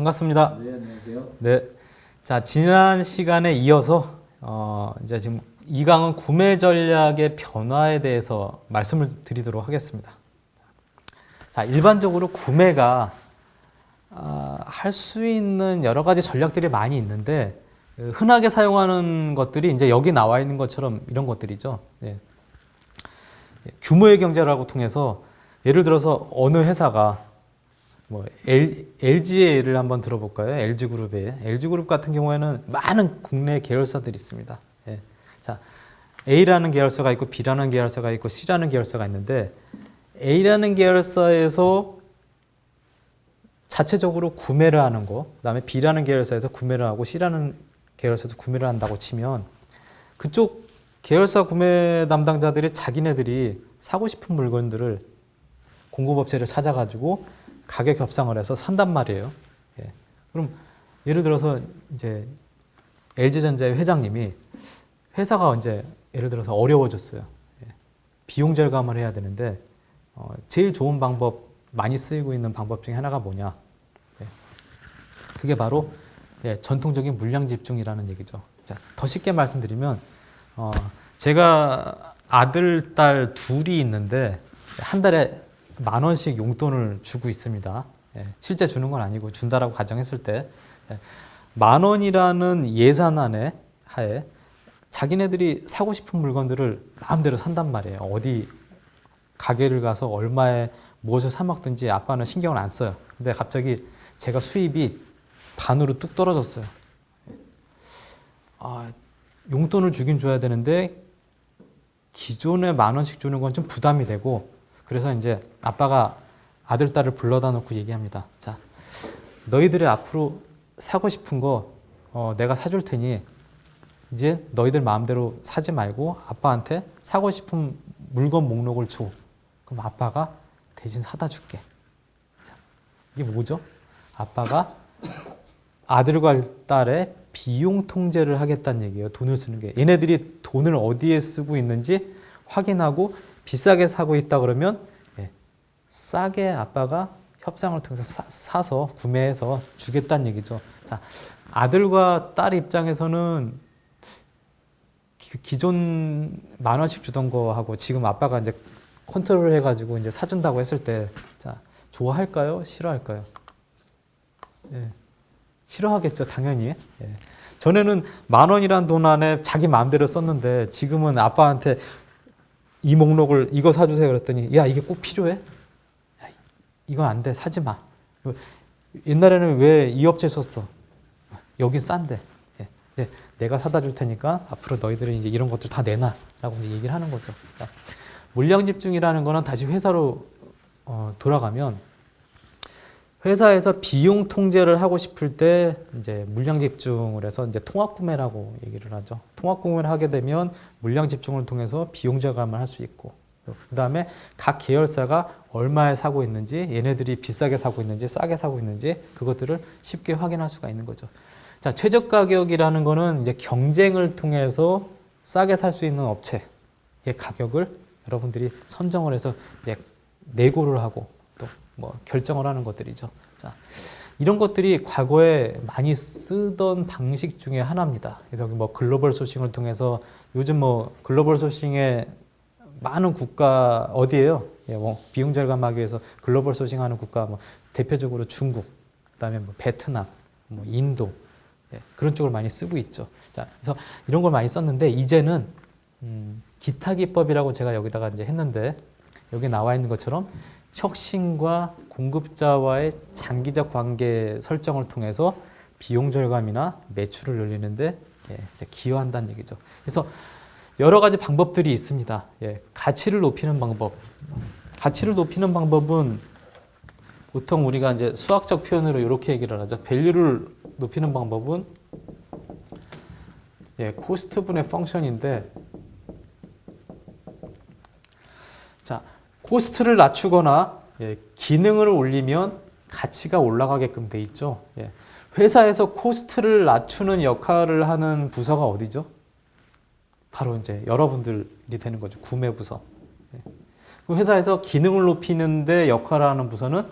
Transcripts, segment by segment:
반갑습니다. 네, 안녕하세요. 네. 자, 지난 시간에 이어서 이제 지금 이강은 구매 전략의 변화에 대해서 말씀을 드리도록 하겠습니다. 자, 일반적으로 구매가 할 수 있는 여러 가지 전략들이 많이 있는데 흔하게 사용하는 것들이 이제 여기 나와 있는 것처럼 이런 것들이죠. 네. 규모의 경제라고 통해서 예를 들어서 어느 회사가 뭐 LG의 예를 한번 들어볼까요? LG그룹의 LG그룹 같은 경우에는 많은 국내 계열사들이 있습니다. 예. 자, A라는 계열사가 있고 B라는 계열사가 있고 C라는 계열사가 있는데 A라는 계열사에서 자체적으로 구매를 하는 거, 그다음에 B라는 계열사에서 구매를 하고 C라는 계열사에서 구매를 한다고 치면 그쪽 계열사 구매 담당자들이 자기네들이 사고 싶은 물건들을 공급업체를 찾아가지고 가격 협상을 해서 산단 말이에요. 예. 그럼 예를 들어서 이제 LG전자의 회장님이 회사가 이제 예를 들어서 어려워졌어요. 예. 비용 절감을 해야 되는데 제일 좋은 방법, 많이 쓰이고 있는 방법 중에 하나가 뭐냐? 예. 그게 바로 전통적인 물량 집중이라는 얘기죠. 자, 더 쉽게 말씀드리면 제가 아들, 딸 둘이 있는데 한 달에 10,000원씩 용돈을 주고 있습니다. 예, 실제 주는 건 아니고 준다라고 가정했을 때 10,000원이라는 예산안에 하에 자기네들이 사고 싶은 물건들을 마음대로 산단 말이에요. 어디 가게를 가서 얼마에 무엇을 사 먹든지 아빠는 신경을 안 써요. 근데 갑자기 제가 수입이 반으로 뚝 떨어졌어요. 용돈을 주긴 줘야 되는데 기존에 10,000원씩 주는 건 좀 부담이 되고 그래서 이제 아빠가 아들, 딸을 불러다 놓고 얘기합니다. 자, 너희들이 앞으로 사고 싶은 거 내가 사줄 테니 이제 너희들 마음대로 사지 말고 아빠한테 사고 싶은 물건 목록을 줘. 그럼 아빠가 대신 사다 줄게. 자, 이게 뭐죠? 아빠가 아들과 딸의 비용 통제를 하겠다는 얘기예요. 돈을 쓰는 게. 얘네들이 돈을 어디에 쓰고 있는지 확인하고 비싸게 사고 있다 그러면 싸게 아빠가 협상을 통해서 사서 구매해서 주겠다는 얘기죠. 자, 아들과 딸 입장에서는 기존 10,000원씩 주던 거하고 지금 아빠가 이제 컨트롤 해가지고 이제 사준다고 했을 때, 자, 좋아할까요? 싫어할까요? 예, 싫어하겠죠, 당연히. 예. 전에는 10,000원이란 돈 안에 자기 마음대로 썼는데 지금은 아빠한테 이 목록을 이거 사주세요 그랬더니 야, 이게 꼭 필요해? 야, 이건 안 돼, 사지 마. 옛날에는 왜 이 업체 썼어? 여긴 싼데. 예. 내가 사다 줄 테니까 앞으로 너희들은 이제 이런 것들 다 내놔 라고 이제 얘기를 하는 거죠. 그러니까 물량 집중이라는 거는 다시 회사로 돌아가면 회사에서 비용 통제를 하고 싶을 때 이제 물량 집중을 해서 이제 통합 구매라고 얘기를 하죠. 통합 구매를 하게 되면 물량 집중을 통해서 비용 절감을 할 수 있고, 그 다음에 각 계열사가 얼마에 사고 있는지, 얘네들이 비싸게 사고 있는지, 싸게 사고 있는지 그것들을 쉽게 확인할 수가 있는 거죠. 자, 최저 가격이라는 거는 이제 경쟁을 통해서 싸게 살 수 있는 업체의 가격을 여러분들이 선정을 해서 이제 내고를 하고 뭐 결정을 하는 것들이죠. 자, 이런 것들이 과거에 많이 쓰던 방식 중에 하나입니다. 그래서 뭐 글로벌 소싱을 통해서 요즘 뭐 글로벌 소싱에 많은 국가 어디예요? 뭐 비용 절감하기 위해서 글로벌 소싱하는 국가 뭐 대표적으로 중국, 그다음에 뭐 베트남, 뭐 인도 그런 쪽을 많이 쓰고 있죠. 자, 그래서 이런 걸 많이 썼는데 이제는 기타 기법이라고 제가 여기다가 이제 했는데 여기 나와 있는 것처럼 혁신과 공급자와의 장기적 관계 설정을 통해서 비용 절감이나 매출을 늘리는데 기여한다는 얘기죠. 그래서 여러 가지 방법들이 있습니다. 가치를 높이는 방법. 가치를 높이는 방법은 보통 우리가 이제 수학적 표현으로 이렇게 얘기를 하죠. 밸류를 높이는 방법은 코스트분의 펑션인데, 자, 코스트를 낮추거나 기능을 올리면 가치가 올라가게끔 돼 있죠. 회사에서 코스트를 낮추는 역할을 하는 부서가 어디죠? 바로 이제 여러분들이 되는 거죠. 구매 부서. 회사에서 기능을 높이는데 역할을 하는 부서는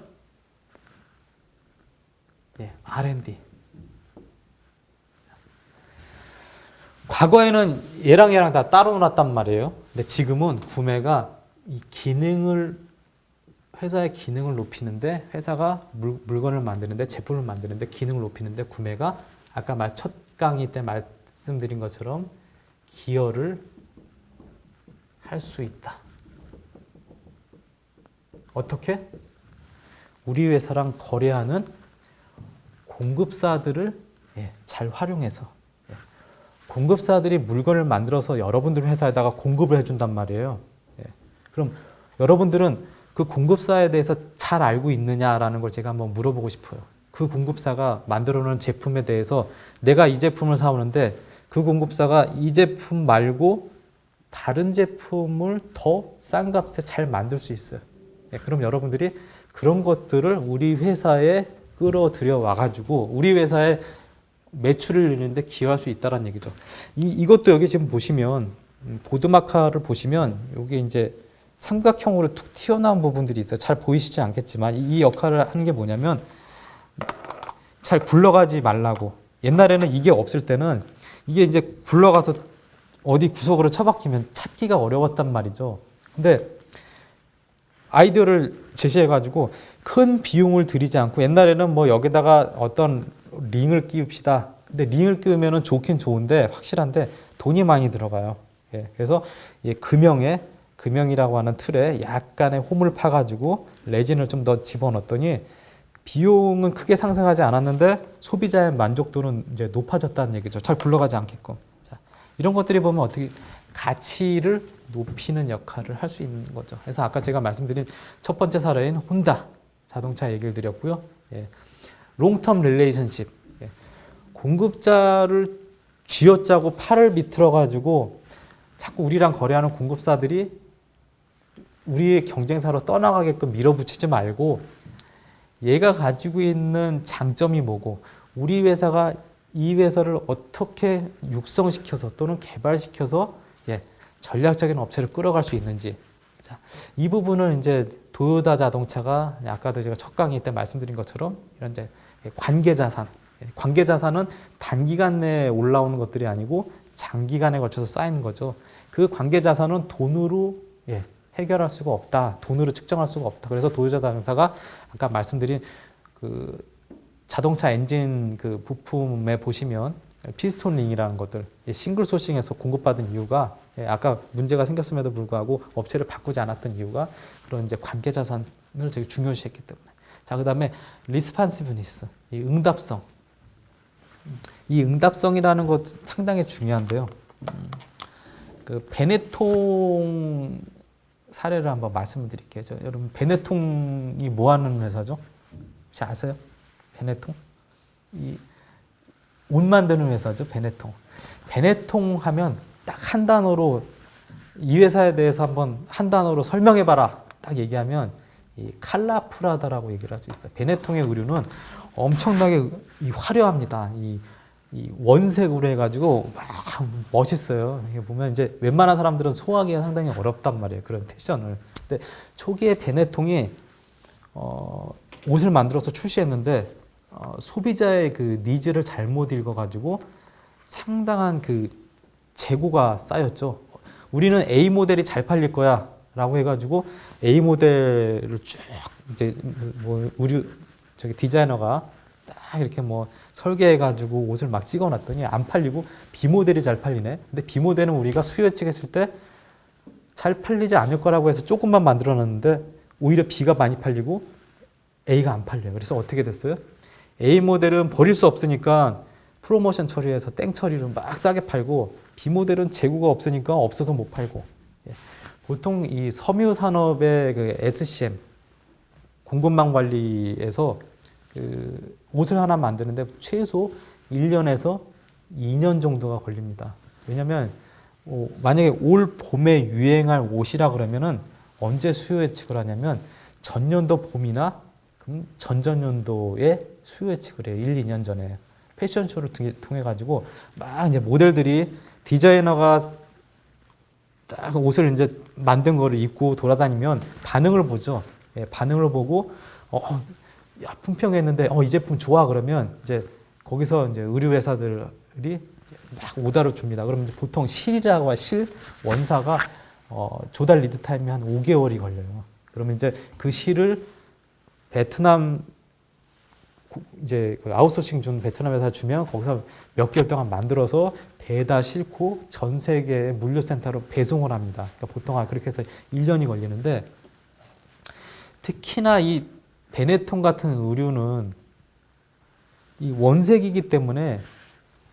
예, R&D. 과거에는 얘랑 다 따로 놨단 말이에요. 근데 지금은 구매가 이 기능을, 회사의 기능을 높이는데, 회사가 물건을 만드는데, 제품을 만드는데 기능을 높이는데 구매가 아까 첫 강의 때 말씀드린 것처럼 기여를 할 수 있다. 어떻게? 우리 회사랑 거래하는 공급사들을 잘 활용해서, 공급사들이 물건을 만들어서 여러분들 회사에다가 공급을 해준단 말이에요. 그럼 여러분들은 그 공급사에 대해서 잘 알고 있느냐라는 걸 제가 한번 물어보고 싶어요. 그 공급사가 만들어 놓은 제품에 대해서 내가 이 제품을 사오는데 그 공급사가 이 제품 말고 다른 제품을 더 싼 값에 잘 만들 수 있어요. 그럼 여러분들이 그런 것들을 우리 회사에 끌어들여 와가지고 우리 회사에 매출을 늘리는데 기여할 수 있다는 얘기죠. 이것도 여기 지금 보시면 보드마카를 보시면 여기 이제 삼각형으로 툭 튀어나온 부분들이 있어요. 잘 보이시지 않겠지만 이 역할을 하는 게 뭐냐면 잘 굴러가지 말라고. 옛날에는 이게 없을 때는 이게 이제 굴러가서 어디 구석으로 처박히면 찾기가 어려웠단 말이죠. 근데 아이디어를 제시해가지고 큰 비용을 들이지 않고 옛날에는 뭐 여기다가 어떤 링을 끼웁시다. 근데 링을 끼우면은 좋긴 좋은데 확실한데 돈이 많이 들어가요. 그래서 금형이라고 하는 틀에 약간의 홈을 파가지고 레진을 좀 더 집어넣었더니 비용은 크게 상승하지 않았는데 소비자의 만족도는 이제 높아졌다는 얘기죠. 잘 굴러가지 않게끔. 자, 이런 것들이 보면 어떻게 가치를 높이는 역할을 할 수 있는 거죠. 그래서 아까 제가 말씀드린 첫 번째 사례인 혼다 자동차 얘기를 드렸고요. 롱텀 릴레이션십. 공급자를 쥐어짜고 팔을 비틀어 가지고 자꾸 우리랑 거래하는 공급사들이 우리의 경쟁사로 떠나가게끔 밀어붙이지 말고 얘가 가지고 있는 장점이 뭐고 우리 회사가 이 회사를 어떻게 육성시켜서 또는 개발시켜서 전략적인 업체를 끌어갈 수 있는지. 자, 이 부분을 이제 도요타 자동차가 아까도 제가 첫 강의 때 말씀드린 것처럼 이런 이제 관계자산. 관계자산은 단기간 내에 올라오는 것들이 아니고 장기간에 걸쳐서 쌓이는 거죠. 그 관계자산은 돈으로 해결할 수가 없다. 돈으로 측정할 수가 없다. 그래서 도요타 자동차가 아까 말씀드린 그 자동차 엔진 그 부품에 보시면 피스톤 링이라는 것들 싱글 소싱에서 공급받은 이유가 아까 문제가 생겼음에도 불구하고 업체를 바꾸지 않았던 이유가 그런 이제 관계 자산을 되게 중요시했기 때문에. 자, 그다음에 리스판시브니스, 이 응답성. 이 응답성이라는 것 상당히 중요한데요. 그 베네통 사례를 한번 말씀드릴게요. 여러분 베네통이 뭐 하는 회사죠? 혹시 아세요? 베네통? 이 옷 만드는 회사죠. 베네통. 베네통 하면 딱 한 단어로 이 회사에 대해서 한번 한 단어로 설명해봐라. 딱 얘기하면 이 칼라프라다라고 얘기를 할 수 있어요. 베네통의 의류는 엄청나게 화려합니다. 이 원색으로 해가지고 막 멋있어요. 이게 보면 이제 웬만한 사람들은 소화하기가 상당히 어렵단 말이에요. 그런 패션을. 근데 초기에 베네통이 옷을 만들어서 출시했는데 소비자의 그 니즈를 잘못 읽어가지고 상당한 그 재고가 쌓였죠. 우리는 A 모델이 잘 팔릴 거야 라고 해가지고 A 모델을 쭉 이제 뭐 저기 디자이너가 딱 이렇게 뭐 설계해가지고 옷을 막 찍어놨더니 안 팔리고 B 모델이 잘 팔리네. 근데 B 모델은 우리가 수요 예측했을 때 잘 팔리지 않을 거라고 해서 조금만 만들어놨는데 오히려 B가 많이 팔리고 A가 안 팔려요. 그래서 어떻게 됐어요? A 모델은 버릴 수 없으니까 프로모션 처리해서 땡 처리로 막 싸게 팔고 B 모델은 재고가 없으니까 없어서 못 팔고. 보통 이 섬유 산업의 그 SCM 공급망 관리에서 그 옷을 하나 만드는데 최소 1년에서 2년 정도가 걸립니다. 왜냐하면 만약에 올 봄에 유행할 옷이라 그러면은 언제 수요 예측을 하냐면 전년도 봄이나 그럼 전전년도에 수요 예측을 해요. 1, 2년 전에 패션쇼를 통해 가지고 막 이제 모델들이 디자이너가 딱 옷을 이제 만든 거를 입고 돌아다니면 반응을 보죠. 반응을 보고 야, 품평했는데 이 제품 좋아 그러면 이제 거기서 이제 의류 회사들이 막 오다를 줍니다. 그러면 이제 보통 실이라고 실 원사가 조달 리드 타임이 한 5개월이 걸려요. 그러면 이제 그 실을 베트남 이제 그 아웃소싱 준 베트남 회사 주면 거기서 몇 개월 동안 만들어서 배에다 싣고 전 세계 물류센터로 배송을 합니다. 그러니까 보통 그렇게 해서 1년이 걸리는데 특히나 이 베네통 같은 의류는 이 원색이기 때문에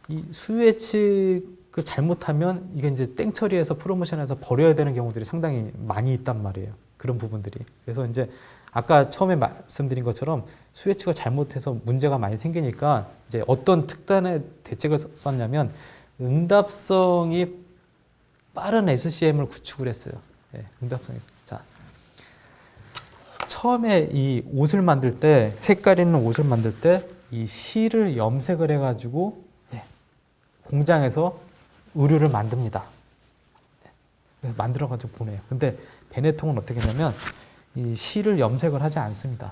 이 수유예측을 잘못하면 이게 이제 땡처리해서 프로모션해서 버려야 되는 경우들이 상당히 많이 있단 말이에요. 그런 부분들이. 그래서 이제 아까 처음에 말씀드린 것처럼 수혜측을 잘못해서 문제가 많이 생기니까 이제 어떤 특단의 대책을 썼냐면 응답성이 빠른 SCM을 구축을 했어요. 네, 응답성이. 자, 처음에 이 옷을 만들 때, 색깔 있는 옷을 만들 때 이 실을 염색을 해가지고 공장에서 의류를 만듭니다. 그래서 만들어가지고 보내요. 근데 베네통은 어떻게 하냐면 이 실을 염색을 하지 않습니다.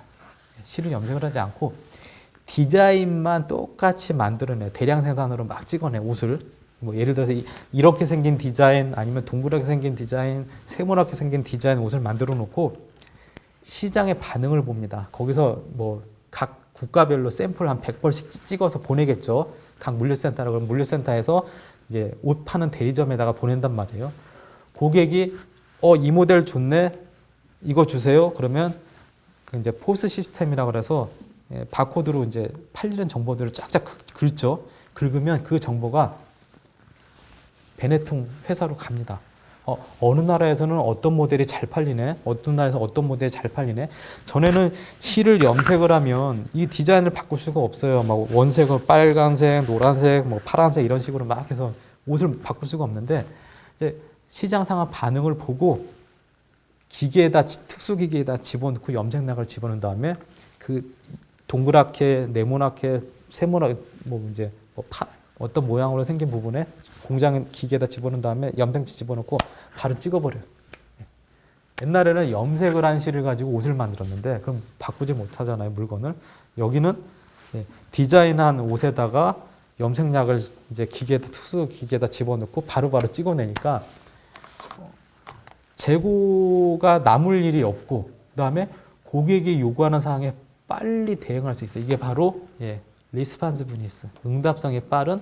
실을 염색을 하지 않고 디자인만 똑같이 만들어내요. 대량 생산으로 막 찍어내 옷을. 뭐 예를 들어서 이렇게 생긴 디자인 아니면 동그랗게 생긴 디자인, 세모나게 생긴 디자인 옷을 만들어 놓고 시장의 반응을 봅니다. 거기서 뭐 각 국가별로 샘플 한 100벌씩 찍어서 보내겠죠. 각 물류센터라 그러면 물류센터에서 이제 옷 파는 대리점에다가 보낸단 말이에요. 고객이 이 모델 좋네. 이거 주세요. 그러면 그 이제 포스 시스템이라고 그래서 바코드로 이제 팔리는 정보들을 쫙쫙 긁죠. 긁으면 그 정보가 베네통 회사로 갑니다. 어느 나라에서는 어떤 모델이 잘 팔리네. 어떤 나라에서 어떤 모델이 잘 팔리네. 전에는 실을 염색을 하면 이 디자인을 바꿀 수가 없어요. 막 원색을 빨간색, 노란색, 뭐 파란색 이런 식으로 막 해서 옷을 바꿀 수가 없는데 이제 시장 상황 반응을 보고 기계에다 특수 기계에다 집어넣고 염색약을 집어넣은 다음에 그 동그랗게 네모나게 세모나게 뭐 이제 어떤 모양으로 생긴 부분에 공장 기계에다 집어넣은 다음에 염색지 집어넣고 바로 찍어버려요. 옛날에는 염색을 한 실을 가지고 옷을 만들었는데 그럼 바꾸지 못하잖아요, 물건을. 여기는 디자인한 옷에다가 염색약을 이제 기계에다 특수 기계에다 집어넣고 바로바로 찍어내니까 재고가 남을 일이 없고 그다음에 고객이 요구하는 사항에 빨리 대응할 수 있어요. 이게 바로 리스판스브니스, 응답성이 빠른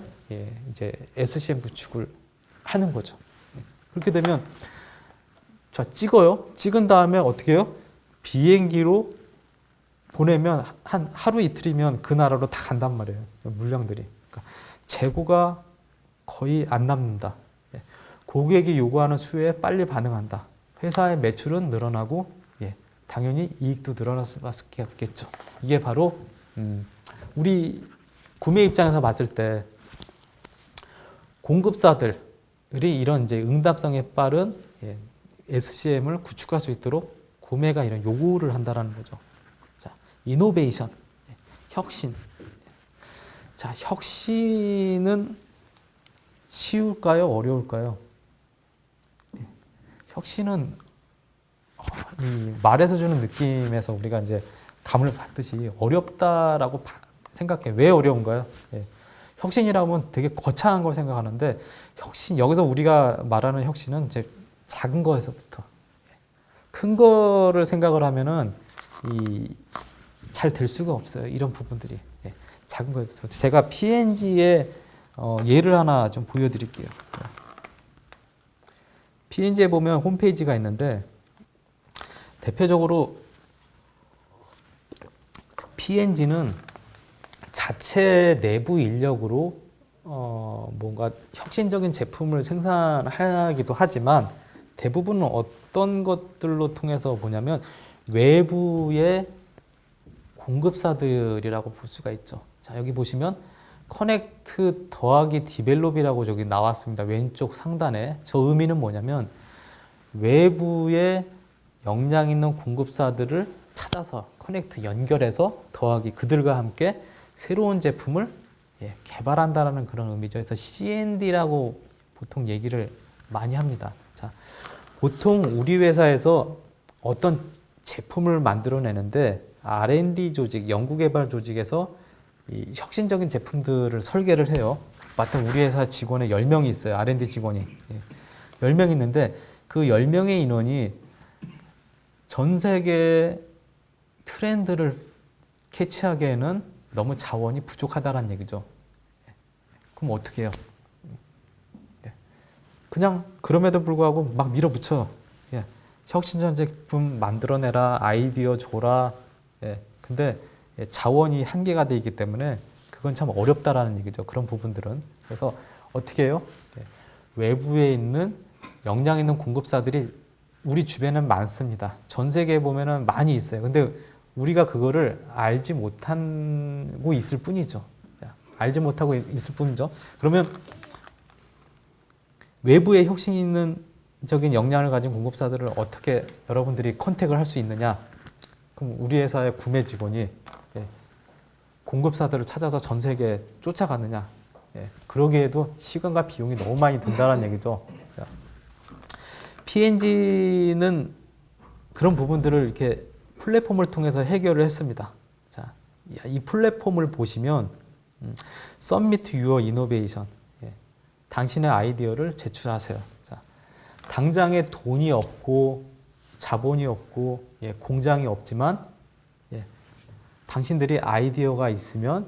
이제 SCM 구축을 하는 거죠. 그렇게 되면 자 찍어요. 찍은 다음에 어떻게 해요? 비행기로 보내면 한 하루 이틀이면 그 나라로 다 간단 말이에요. 물량들이. 그러니까 재고가 거의 안 남는다. 고객이 요구하는 수요에 빨리 반응한다. 회사의 매출은 늘어나고 당연히 이익도 늘어날 수밖에 없겠죠. 이게 바로 우리 구매 입장에서 봤을 때 공급사들이 이런 이제 응답성에 빠른 SCM을 구축할 수 있도록 구매가 이런 요구를 한다라는 거죠. 자, 이노베이션, 혁신. 자, 혁신은 쉬울까요? 어려울까요? 혁신은 이 말에서 주는 느낌에서 우리가 이제 감을 받듯이 어렵다라고 생각해. 왜 어려운가요? 혁신이라고 하면 되게 거창한 걸 생각하는데 여기서 우리가 말하는 혁신은 이제 작은 거에서부터 큰 거를 생각을 하면은 잘 될 수가 없어요. 이런 부분들이 작은 거에서부터. 제가 P&G의 예를 하나 좀 보여드릴게요. P&G에 보면 홈페이지가 있는데 대표적으로 P&G는 자체 내부 인력으로 뭔가 혁신적인 제품을 생산하기도 하지만 대부분은 어떤 것들로 통해서 보냐면 외부의 공급사들이라고 볼 수가 있죠. 자, 여기 보시면 커넥트 더하기 디벨롭이라고 저기 나왔습니다. 왼쪽 상단에. 저 의미는 뭐냐면 외부의 역량 있는 공급사들을 찾아서 커넥트 연결해서 더하기 그들과 함께 새로운 제품을 개발한다라는 그런 의미죠. 그래서 C&D라고 보통 얘기를 많이 합니다. 자, 보통 우리 회사에서 어떤 제품을 만들어내는데 R&D 조직, 연구개발 조직에서 이 혁신적인 제품들을 설계를 해요. 마땅 우리 회사 직원에 10명이 있어요. R&D 직원이. 10명 있는데 그 10명의 인원이 전 세계 트렌드를 캐치하기에는 너무 자원이 부족하다는 얘기죠. 그럼 어떻게 해요? 그냥 그럼에도 불구하고 막 밀어붙여요. 혁신적 제품 만들어내라, 아이디어 줘라. 근데 자원이 한계가 돼 있기 때문에 그건 참 어렵다라는 얘기죠. 그런 부분들은. 그래서 어떻게 해요? 외부에 있는 역량 있는 공급사들이 우리 주변에 많습니다. 전 세계에 보면은 많이 있어요. 근데 우리가 그거를 알지 못하고 있을 뿐이죠. 알지 못하고 있을 뿐이죠. 그러면 외부에 혁신 있는 적인 역량을 가진 공급사들을 어떻게 여러분들이 컨택을 할 수 있느냐? 그럼 우리 회사의 구매 직원이 공급사들을 찾아서 전 세계에 쫓아가느냐? 그러기에도 시간과 비용이 너무 많이 든다는 얘기죠. P&G는 그런 부분들을 이렇게 플랫폼을 통해서 해결을 했습니다. 자, 이 플랫폼을 보시면 Submit Your Innovation, 당신의 아이디어를 제출하세요. 자, 당장에 돈이 없고 자본이 없고 공장이 없지만 당신들이 아이디어가 있으면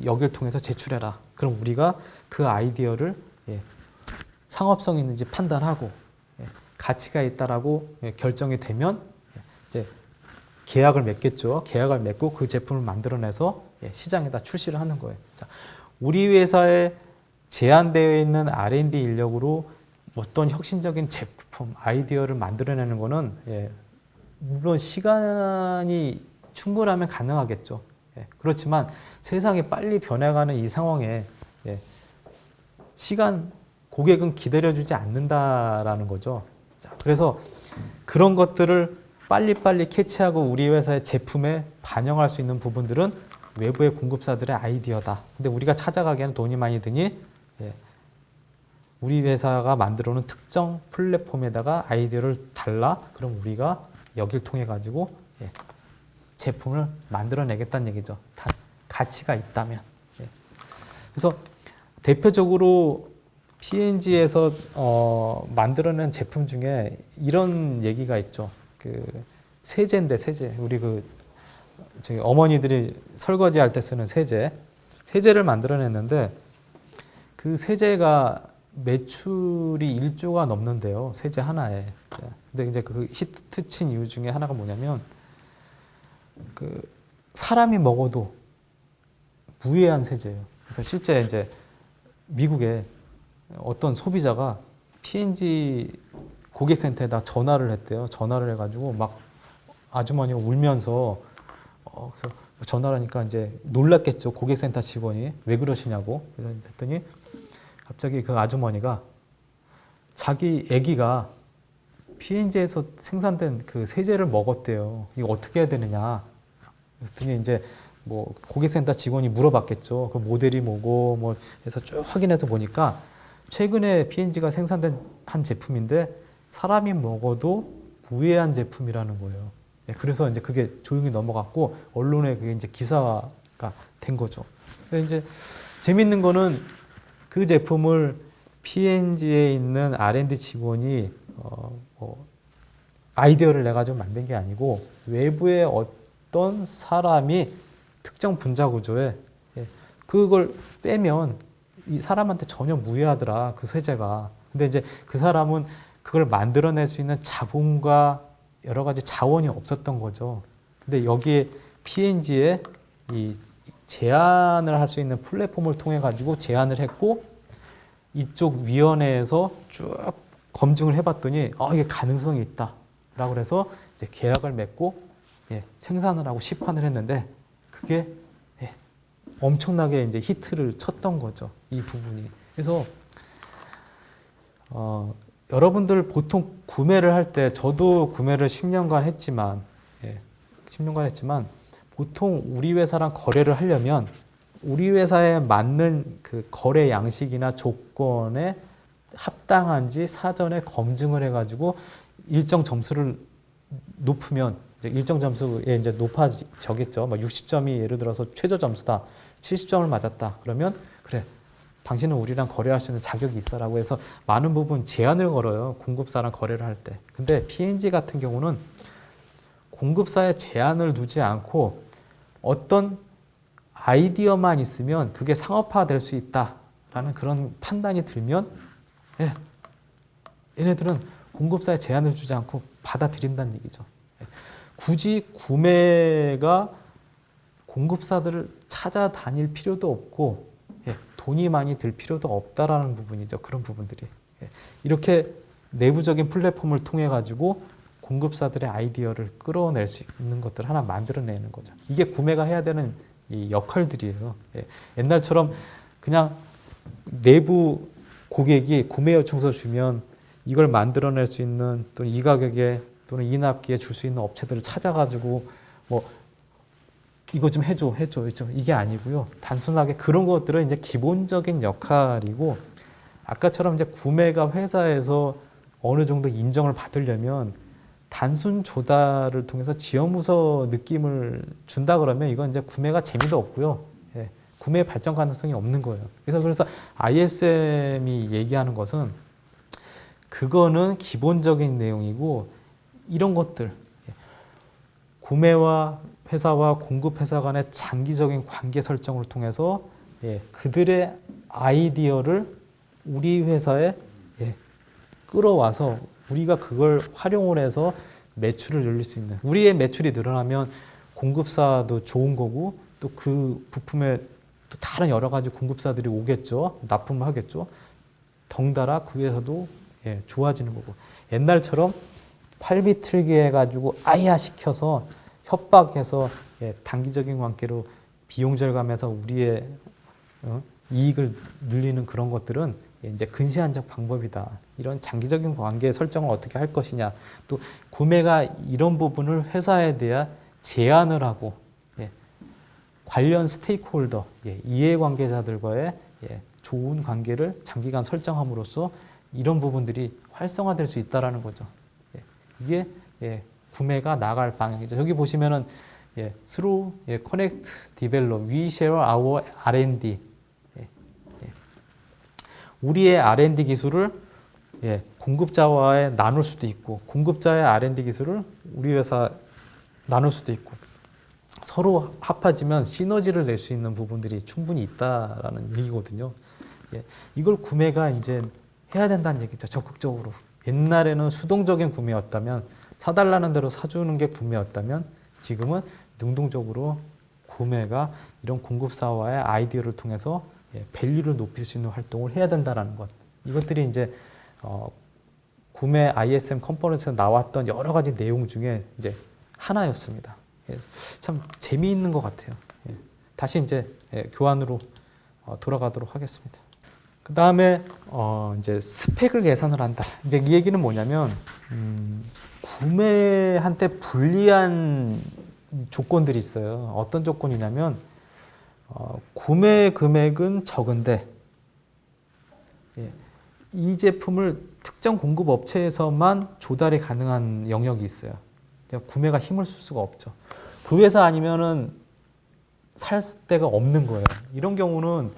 여기를 통해서 제출해라. 그럼 우리가 그 아이디어를 상업성이 있는지 판단하고 가치가 있다라고 결정이 되면 이제 계약을 맺겠죠. 계약을 맺고 그 제품을 만들어내서 시장에다 출시를 하는 거예요. 자, 우리 회사에 제한되어 있는 R&D 인력으로 어떤 혁신적인 제품, 아이디어를 만들어내는 거는 물론 시간이 충분하면 가능하겠죠. 그렇지만 세상이 빨리 변해가는 이 상황에 고객은 기다려주지 않는다라는 거죠. 자, 그래서 그런 것들을 빨리빨리 캐치하고 우리 회사의 제품에 반영할 수 있는 부분들은 외부의 공급사들의 아이디어다. 근데 우리가 찾아가기에는 돈이 많이 드니 우리 회사가 만들어 놓은 특정 플랫폼에다가 아이디어를 달라. 그럼 우리가 여기를 통해 가지고 제품을 만들어내겠다는 얘기죠. 가치가 있다면. 그래서 대표적으로 P&G에서 만들어낸 제품 중에 이런 얘기가 있죠. 그 세제인데 세제. 우리 저희 어머니들이 설거지할 때 쓰는 세제를 만들어냈는데 그 세제가 매출이 1조가 넘는데요. 세제 하나에. 근데 이제 그 히트 친 이유 중에 하나가 뭐냐면 그 사람이 먹어도 무해한 세제예요. 그래서 실제 이제 미국에 어떤 소비자가 P&G 고객센터에다 전화를 했대요. 전화를 해가지고 막 아주머니가 울면서 그래서 전화를 하니까 이제 놀랐겠죠. 고객센터 직원이 왜 그러시냐고. 그래서 했더니 갑자기 그 아주머니가 자기 아기가 P&G에서 생산된 그 세제를 먹었대요. 이거 어떻게 해야 되느냐. 그랬더니 이제 뭐 고객센터 직원이 물어봤겠죠. 그 모델이 뭐고 뭐 해서 쭉 확인해서 보니까 최근에 P&G가 생산된 한 제품인데 사람이 먹어도 무해한 제품이라는 거예요. 그래서 이제 그게 조용히 넘어갔고 언론에 그게 이제 기사가 된 거죠. 근데 이제 재밌는 거는 그 제품을 P&G에 있는 R&D 직원이 아이디어를 내가지고 만든 게 아니고 외부의 어떤 사람이 특정 분자 구조에 그걸 빼면 이 사람한테 전혀 무해하더라, 그 세제가. 근데 이제 그 사람은 그걸 만들어낼 수 있는 자본과 여러 가지 자원이 없었던 거죠. 근데 여기에 P&G에 이 제안을 할 수 있는 플랫폼을 통해 가지고 제안을 했고 이쪽 위원회에서 쭉 검증을 해봤더니 이게 가능성이 있다라고 그래서 이제 계약을 맺고 생산을 하고 시판을 했는데 그게 엄청나게 이제 히트를 쳤던 거죠. 이 부분이. 그래서 여러분들 보통 구매를 할 때 저도 구매를 10년간 했지만 10년간 했지만 보통 우리 회사랑 거래를 하려면 우리 회사에 맞는 그 거래 양식이나 조건에 합당한지 사전에 검증을 해가지고 일정 점수를 높으면 이제 일정 점수에 이제 높아지겠죠. 뭐 60점이 예를 들어서 최저 점수다. 70점을 맞았다. 그러면 그래. 당신은 우리랑 거래할 수 있는 자격이 있어라고 해서 많은 부분 제한을 걸어요. 공급사랑 거래를 할 때. 근데 P&G 같은 경우는 공급사에 제한을 두지 않고 어떤 아이디어만 있으면 그게 상업화될 수 있다라는 그런 판단이 들면 예, 얘네들은 공급사에 제한을 주지 않고 받아들인다는 얘기죠. 예, 굳이 구매가 공급사들을 찾아다닐 필요도 없고 예, 돈이 많이 들 필요도 없다라는 부분이죠. 그런 부분들이. 예, 이렇게 내부적인 플랫폼을 통해 가지고 공급사들의 아이디어를 끌어낼 수 있는 것들 하나 만들어내는 거죠. 이게 구매가 해야 되는 이 역할들이에요. 예, 옛날처럼 그냥 내부 고객이 구매 요청서 주면 이걸 만들어낼 수 있는 또는 이 가격에 또는 이 납기에 줄 수 있는 업체들을 찾아가지고 뭐 이거 좀 해줘 이게 아니고요. 단순하게 그런 것들은 이제 기본적인 역할이고 아까처럼 이제 구매가 회사에서 어느 정도 인정을 받으려면 단순 조달을 통해서 지어무서 느낌을 준다 그러면 이건 이제 구매가 재미도 없고요. 예, 구매 발전 가능성이 없는 거예요. 그래서 ISM이 얘기하는 것은 그거는 기본적인 내용이고 이런 것들 구매와 회사와 공급 회사 간의 장기적인 관계 설정을 통해서 예, 그들의 아이디어를 우리 회사에 예, 끌어와서 우리가 그걸 활용을 해서 매출을 늘릴 수 있는 우리의 매출이 늘어나면 공급사도 좋은 거고 또 그 부품에 또 다른 여러 가지 공급사들이 오겠죠. 납품을 하겠죠. 덩달아 그 회사도 예, 좋아지는 거고 옛날처럼 팔비틀기 해가지고 아야 시켜서 협박해서 예, 단기적인 관계로 비용 절감해서 우리의 이익을 늘리는 그런 것들은 이제 근시안적 방법이다. 이런 장기적인 관계 설정을 어떻게 할 것이냐. 또 구매가 이런 부분을 회사에 대한 제안을 하고 예, 관련 스테이크홀더, 예, 이해관계자들과의 예, 좋은 관계를 장기간 설정함으로써 이런 부분들이 활성화될 수 있다라는 거죠. 예, 이게 예, 구매가 나갈 방향이죠. 여기 보시면은 예, through 예, connect, develop, we share our R&D. 우리의 R&D 기술을 예, 공급자와의 나눌 수도 있고 공급자의 R&D 기술을 우리 회사 나눌 수도 있고 서로 합해지면 시너지를 낼 수 있는 부분들이 충분히 있다라는 얘기거든요. 예, 이걸 구매가 이제 해야 된다는 얘기죠. 적극적으로. 옛날에는 수동적인 구매였다면 사달라는 대로 사주는 게 구매였다면 지금은 능동적으로 구매가 이런 공급사와의 아이디어를 통해서 예, 밸류를 높일 수 있는 활동을 해야 된다는 것. 이것들이 이제 구매 ISM 컨퍼런스에서 나왔던 여러 가지 내용 중에 이제 하나였습니다. 예, 참 재미있는 것 같아요. 예, 다시 이제 예, 교환으로 돌아가도록 하겠습니다. 그 다음에 이제 스펙을 계산을 한다. 이제 이 얘기는 뭐냐면 구매한테 불리한 조건들이 있어요. 어떤 조건이냐면 구매 금액은 적은데 예, 이 제품을 특정 공급 업체에서만 조달이 가능한 영역이 있어요. 구매가 힘을 쓸 수가 없죠. 그 회사 아니면은 살 데가 없는 거예요. 이런 경우는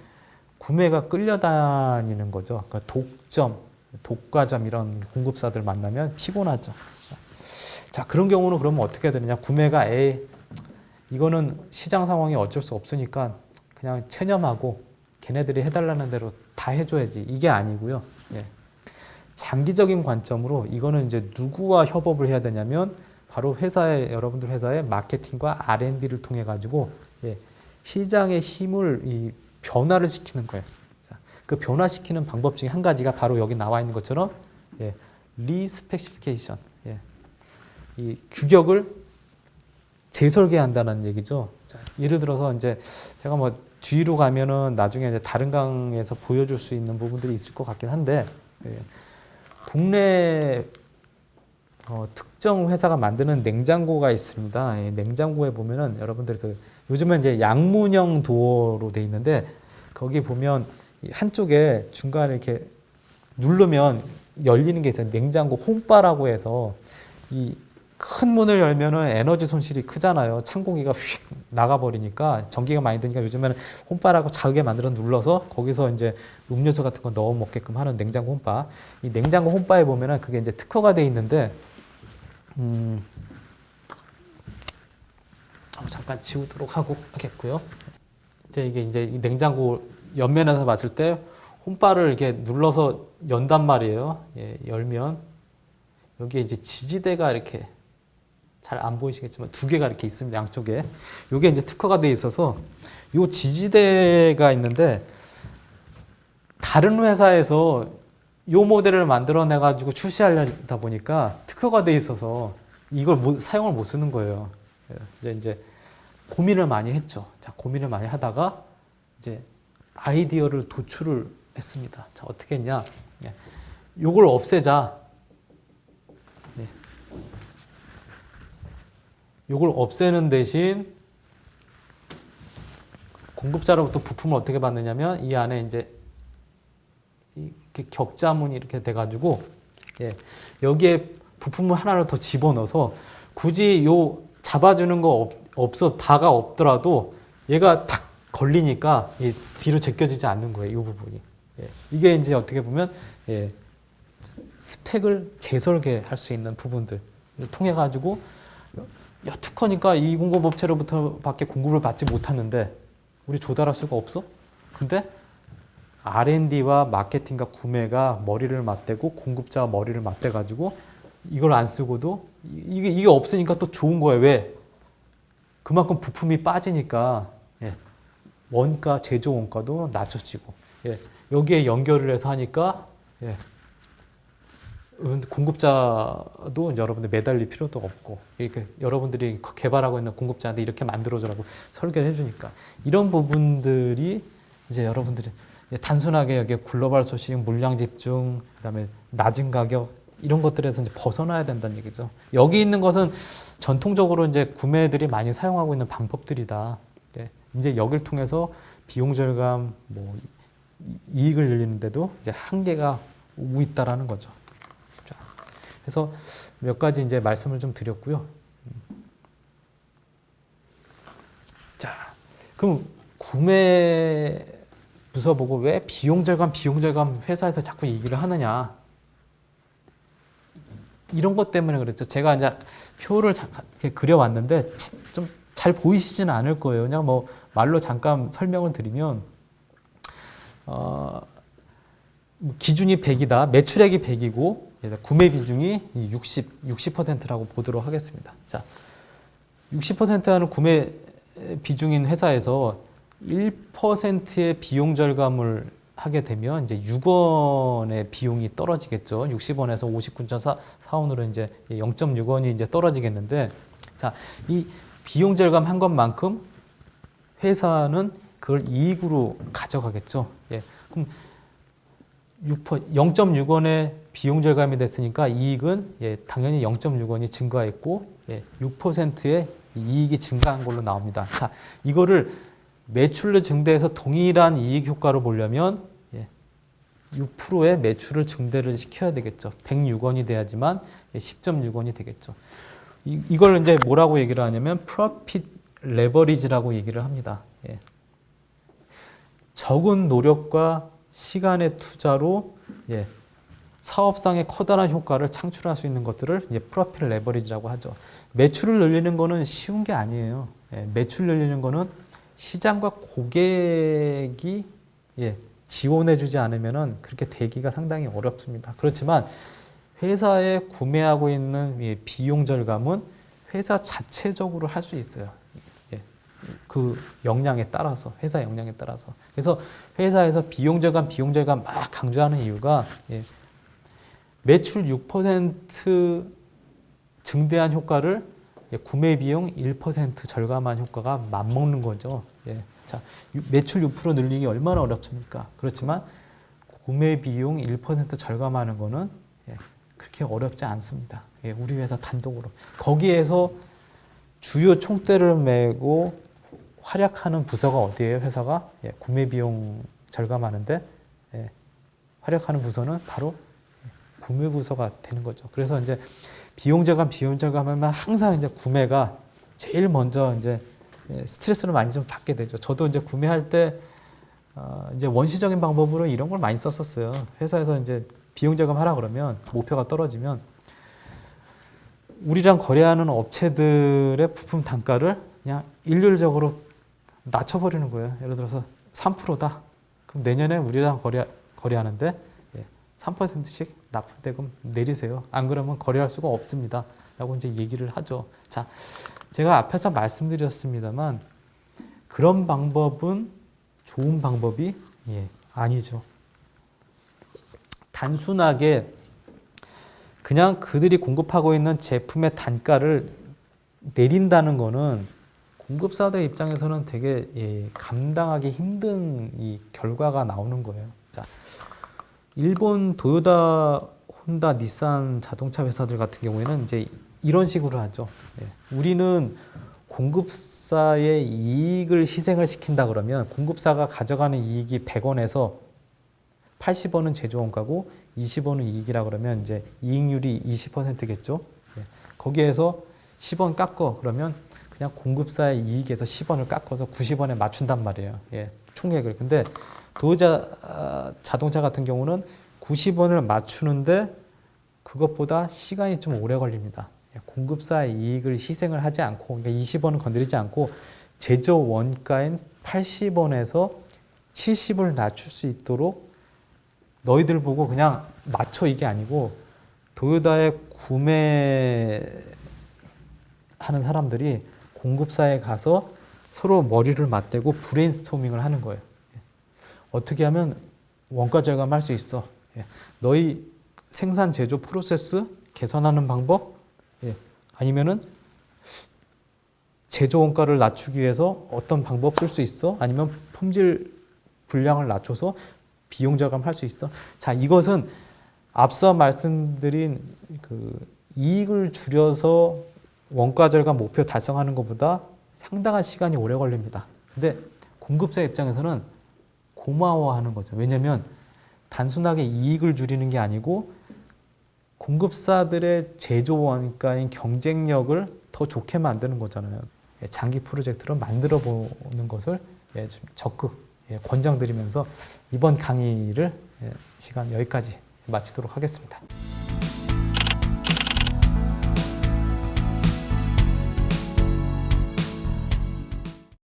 구매가 끌려다니는 거죠. 그러니까 독점, 독과점 이런 공급사들 만나면 피곤하죠. 자, 그런 경우는 그러면 어떻게 해야 되느냐? 구매가 이거는 시장 상황이 어쩔 수 없으니까 그냥 체념하고 걔네들이 해달라는 대로 다 해줘야지. 이게 아니고요. 예. 장기적인 관점으로 이거는 이제 누구와 협업을 해야 되냐면 바로 여러분들 회사의 마케팅과 R&D를 통해 가지고 예, 시장의 힘을 변화를 시키는 거예요. 자, 그 변화시키는 방법 중에 한 가지가 바로 여기 나와 있는 것처럼 예, 리스펙시피케이션. 예, 이 규격을 재설계한다는 얘기죠. 자, 예를 들어서 이제 제가 뭐 뒤로 가면은 나중에 이제 다른 강에서 보여줄 수 있는 부분들이 있을 것 같긴 한데 예, 국내 특정 회사가 만드는 냉장고가 있습니다. 예, 냉장고에 보면은 여러분들 요즘은 이제 양문형 도어로 돼 있는데 거기 보면 한쪽에 중간에 이렇게 누르면 열리는 게 있어요. 냉장고 홈바라고 해서 이 큰 문을 열면은 에너지 손실이 크잖아요. 찬 공기가 휙 나가버리니까 전기가 많이 드니까 요즘에는 홈바라고 작게 만들어 눌러서 거기서 이제 음료수 같은 거 넣어 먹게끔 하는 냉장고 홈바. 이 냉장고 홈바에 보면은 그게 이제 특허가 돼 있는데, 잠깐 지우도록 하겠고요. 이게 이제 이 냉장고 옆면에서 봤을 때 홈바를 이렇게 눌러서 연단 말이에요. 예, 열면 여기에 이제 지지대가 이렇게 잘 안 보이시겠지만 두 개가 이렇게 있습니다. 양쪽에. 이게 이제 특허가 돼 있어서 이 지지대가 있는데 다른 회사에서 이 모델을 만들어내 가지고 출시하려다 보니까 특허가 돼 있어서 이걸 사용을 못 쓰는 거예요. 이제 고민을 많이 했죠. 자, 고민을 많이 하다가 이제 아이디어를 도출을 했습니다. 자, 어떻게 했냐? 요걸 없애자. 요걸 없애는 대신 공급자로부터 부품을 어떻게 받느냐면 이 안에 이제 이렇게 격자문이 이렇게 돼가지고 여기에 부품을 하나를 더 집어넣어서 굳이 요 잡아주는 거 없어 다가 없더라도 얘가 탁 걸리니까 뒤로 제껴지지 않는 거예요. 이 부분이. 이게 이제 어떻게 보면 스펙을 재설계할 수 있는 부분들을 통해 가지고 특허니까 이 공급업체로부터밖에 공급을 받지 못하는데 우리 조달할 수가 없어? 근데 R&D와 마케팅과 구매가 머리를 맞대고 공급자와 머리를 맞대 가지고 이걸 안 쓰고도 이게 없으니까 또 좋은 거예요. 왜? 그만큼 부품이 빠지니까 원가, 제조 원가도 낮춰지고 여기에 연결을 해서 하니까 공급자도 여러분들 매달릴 필요도 없고 이렇게 여러분들이 개발하고 있는 공급자한테 이렇게 만들어주라고 설계를 해주니까 이런 부분들이 이제 여러분들이 단순하게 여기 글로벌 소싱, 물량 집중, 그다음에 낮은 가격 이런 것들에서 이제 벗어나야 된다는 얘기죠. 여기 있는 것은 전통적으로 이제 구매들이 많이 사용하고 있는 방법들이다. 이제 여기를 통해서 비용 절감, 뭐 이익을 늘리는데도 이제 한계가 오고 있다라는 거죠. 그래서 몇 가지 이제 말씀을 좀 드렸고요. 자, 그럼 구매 부서 보고 왜 비용 절감 회사에서 자꾸 얘기를 하느냐? 이런 것 때문에 그랬죠. 제가 이제 표를 이렇게 그려왔는데 좀 잘 보이시지는 않을 거예요. 그냥 뭐 말로 잠깐 설명을 드리면 기준이 100이다. 매출액이 100이고 구매 비중이 60%라고 보도록 하겠습니다. 자, 60% 하는 구매 비중인 회사에서 1%의 비용 절감을 하게 되면 이제 6원의 비용이 떨어지겠죠. 60원에서 59.4원으로 이제 0.6원이 이제 떨어지겠는데, 자, 이 비용 절감한 것만큼 회사는 그걸 이익으로 가져가겠죠. 그럼 0.6원의 비용 절감이 됐으니까 이익은 당연히 0.6원이 증가했고 6%의 이익이 증가한 걸로 나옵니다. 자, 이거를 매출을 증대해서 동일한 이익 효과를 보려면 6%의 매출을 증대를 시켜야 되겠죠. 106원이 돼야지만 10.6원이 되겠죠. 이걸 이제 뭐라고 얘기를 하냐면 프로핏 레버리지라고 얘기를 합니다. 적은 노력과 시간의 투자로 사업상의 커다란 효과를 창출할 수 있는 것들을 프로핏 레버리지라고 하죠. 매출을 늘리는 거는 쉬운 게 아니에요. 매출 늘리는 거는 시장과 고객이 지원해주지 않으면 그렇게 되기가 상당히 어렵습니다. 그렇지만 회사에 구매하고 있는 비용 절감은 회사 자체적으로 할 수 있어요. 그 역량에 따라서, 회사 역량에 따라서. 그래서 회사에서 비용 절감 막 강조하는 이유가 매출 6% 증대한 효과를 구매 비용 1% 절감한 효과가 맞먹는 거죠. 자, 매출 6% 늘리기 얼마나 어렵습니까? 그렇지만 구매 비용 1% 절감하는 거는 그렇게 어렵지 않습니다. 우리 회사 단독으로. 거기에서 주요 총대를 메고 활약하는 부서가 어디예요? 회사가 구매 비용 절감하는데 활약하는 부서는 바로 구매 부서가 되는 거죠. 그래서 이제 비용 절감하면 항상 이제 구매가 제일 먼저 이제 스트레스를 많이 좀 받게 되죠. 저도 이제 구매할 때 이제 원시적인 방법으로 이런 걸 많이 썼었어요. 회사에서 이제 비용 절감하라 그러면 목표가 떨어지면 우리랑 거래하는 업체들의 부품 단가를 그냥 일률적으로 낮춰버리는 거예요. 예를 들어서 3%다. 그럼 내년에 우리랑 거래하는데 3%씩 납부대금 내리세요. 안 그러면 거래할 수가 없습니다. 라고 이제 얘기를 하죠. 자, 제가 앞에서 말씀드렸습니다만 그런 방법은 좋은 방법이 아니죠. 단순하게 그냥 그들이 공급하고 있는 제품의 단가를 내린다는 거는 공급사들 입장에서는 되게 감당하기 힘든 이 결과가 나오는 거예요. 자, 일본 도요타, 혼다, 닛산 자동차 회사들 같은 경우에는 이제 이런 식으로 하죠. 우리는 공급사의 이익을 희생을 시킨다 그러면 공급사가 가져가는 이익이 100원에서 80원은 제조원가고 20원은 이익이라 그러면 이제 이익률이 20%겠죠. 거기에서 10원 깎어 그러면 그냥 공급사의 이익에서 10원을 깎아서 90원에 맞춘단 말이에요. 총액을. 근데 도요타 자동차 같은 경우는 90원을 맞추는데 그것보다 시간이 좀 오래 걸립니다. 공급사의 이익을 희생을 하지 않고 그러니까 20원은 건드리지 않고 제조 원가인 80원에서 70원을 낮출 수 있도록 너희들 보고 그냥 맞춰 이게 아니고 도요타에 구매하는 사람들이 공급사에 가서 서로 머리를 맞대고 브레인스토밍을 하는 거예요. 어떻게 하면 원가 절감할 수 있어? 너희 생산 제조 프로세스 개선하는 방법? 아니면은 제조 원가를 낮추기 위해서 어떤 방법 쓸 수 있어? 아니면 품질 분량을 낮춰서 비용 절감할 수 있어? 자, 이것은 앞서 말씀드린 그 이익을 줄여서 원가 절감 목표 달성하는 것보다 상당한 시간이 오래 걸립니다. 근데 공급자 입장에서는 고마워하는 거죠. 왜냐하면 단순하게 이익을 줄이는 게 아니고 공급사들의 제조 원가인 경쟁력을 더 좋게 만드는 거잖아요. 장기 프로젝트를 만들어 보는 것을 좀 적극 권장드리면서 이번 강의를 시간 여기까지 마치도록 하겠습니다.